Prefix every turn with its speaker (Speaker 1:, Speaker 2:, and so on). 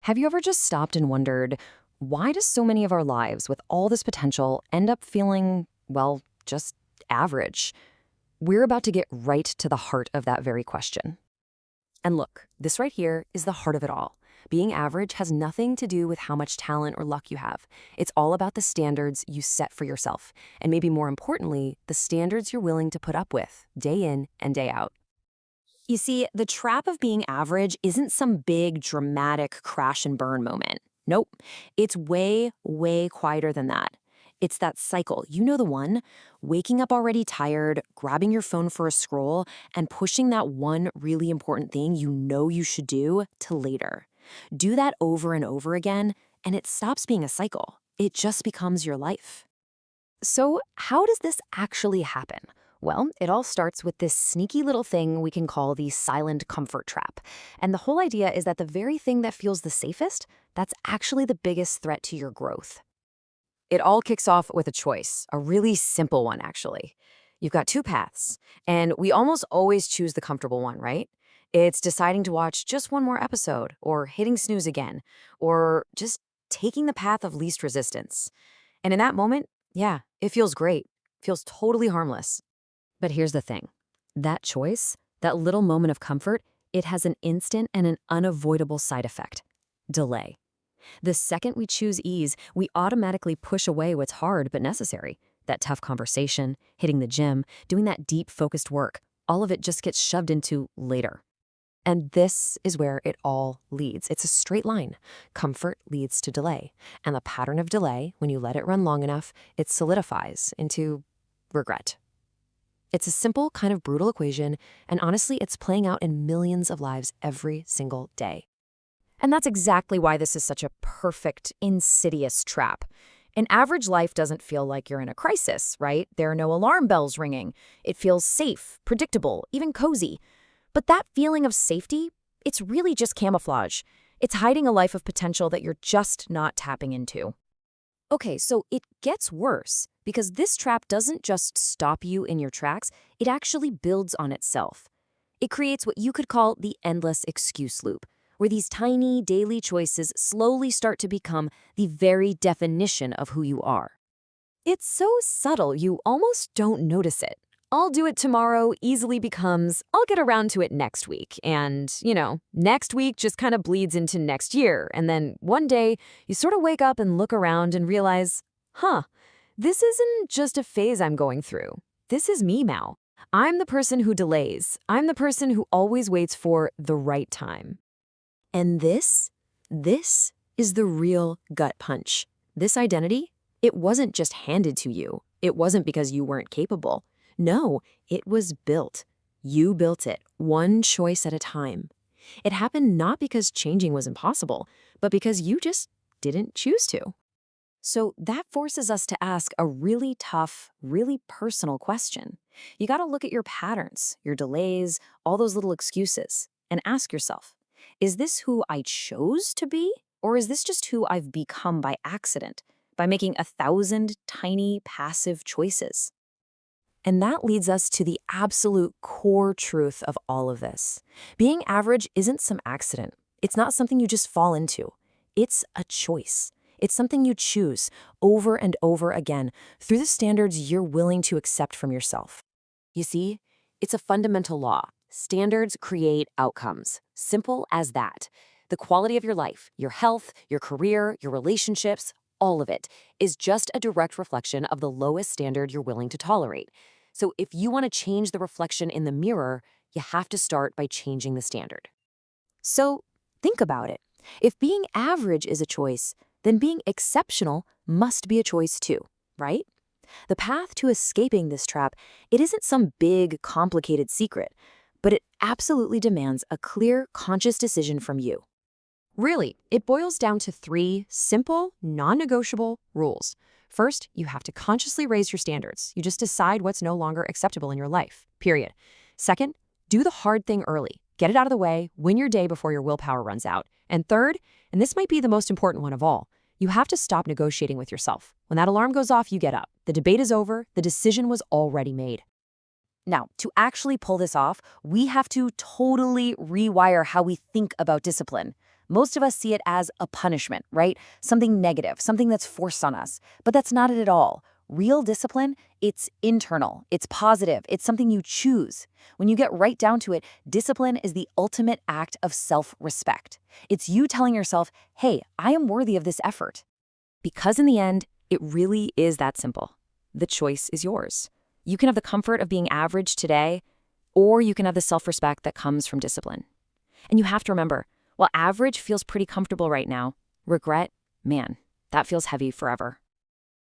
Speaker 1: Have you ever just stopped and wondered, why do so many of our lives with all this potential end up feeling, well, just average? We're about to get right to the heart of that very question. And look, this right here is the heart of it all. Being average has nothing to do with how much talent or luck you have. It's all about the standards you set for yourself, and maybe more importantly, the standards you're willing to put up with, day in and day out. You see, the trap of being average isn't some big, dramatic crash and burn moment. Nope. It's way, way quieter than that. It's that cycle. You know the one? Waking up already tired, grabbing your phone for a scroll, and pushing that one really important thing you know you should do to later. Do that over and over again, and it stops being a cycle. It just becomes your life. So, how does this actually happen? Well, it all starts with this sneaky little thing we can call the silent comfort trap. And the whole idea is that the very thing that feels the safest, that's actually the biggest threat to your growth. It all kicks off with a choice, a really simple one, actually. You've got two paths, and we almost always choose the comfortable one, right? It's deciding to watch just one more episode, or hitting snooze again, or just taking the path of least resistance. And in that moment, yeah, it feels great, feels totally harmless. But here's the thing. That choice, that little moment of comfort, it has an instant and an unavoidable side effect: delay. The second we choose ease, we automatically push away what's hard but necessary. That tough conversation, hitting the gym, doing that deep, focused work, all of it just gets shoved into later. And this is where it all leads. It's a straight line. Comfort leads to delay. And the pattern of delay, when you let it run long enough, it solidifies into regret. It's a simple, kind of brutal equation, and honestly, it's playing out in millions of lives every single day. And that's exactly why this is such a perfect, insidious trap. An average life doesn't feel like you're in a crisis, right? There are no alarm bells ringing. It feels safe, predictable, even cozy. But that feeling of safety, it's really just camouflage. It's hiding a life of potential that you're just not tapping into. Okay, so it gets worse because this trap doesn't just stop you in your tracks, it actually builds on itself. It creates what you could call the endless excuse loop, where these tiny daily choices slowly start to become the very definition of who you are. It's so subtle you almost don't notice it. I'll do it tomorrow easily becomes, I'll get around to it next week. And, next week just kind of bleeds into next year. And then one day, you sort of wake up and look around and realize, this isn't just a phase I'm going through. This is me now. I'm the person who delays. I'm the person who always waits for the right time. And this is the real gut punch. This identity, it wasn't just handed to you. It wasn't because you weren't capable. No, it was built. You built it, one choice at a time. It happened not because changing was impossible, but because you just didn't choose to. So that forces us to ask a really tough, really personal question. You got to look at your patterns, your delays, all those little excuses, and ask yourself, is this who I chose to be? Or is this just who I've become by accident, by making 1,000 tiny passive choices? And that leads us to the absolute core truth of all of this. Being average isn't some accident. It's not something you just fall into. It's a choice. It's something you choose over and over again through the standards you're willing to accept from yourself. You see, it's a fundamental law. Standards create outcomes. Simple as that. The quality of your life, your health, your career, your relationships, all of it is just a direct reflection of the lowest standard you're willing to tolerate. So if you want to change the reflection in the mirror, you have to start by changing the standard. So think about it. If being average is a choice, then being exceptional must be a choice too, right? The path to escaping this trap, it isn't some big, complicated secret, but it absolutely demands a clear, conscious decision from you. Really, it boils down to 3 simple, non-negotiable rules. First, you have to consciously raise your standards. You just decide what's no longer acceptable in your life, period. Second, do the hard thing early. Get it out of the way, win your day before your willpower runs out. And third, and this might be the most important one of all, you have to stop negotiating with yourself. When that alarm goes off, you get up. The debate is over. The decision was already made. Now, to actually pull this off, we have to totally rewire how we think about discipline.
Speaker 2: Most of us see it as a punishment, right? Something negative, something that's forced on us. But that's not it at all. Real discipline, it's internal, it's positive, it's something you choose. When you get right down to it, discipline is the ultimate act of self-respect. It's you telling yourself, hey, I am worthy of this effort.
Speaker 1: Because in the end, it really is that simple. The choice is yours. You can have the comfort of being average today, or you can have the self-respect that comes from discipline. And you have to remember, while average feels pretty comfortable right now, regret, man, that feels heavy forever.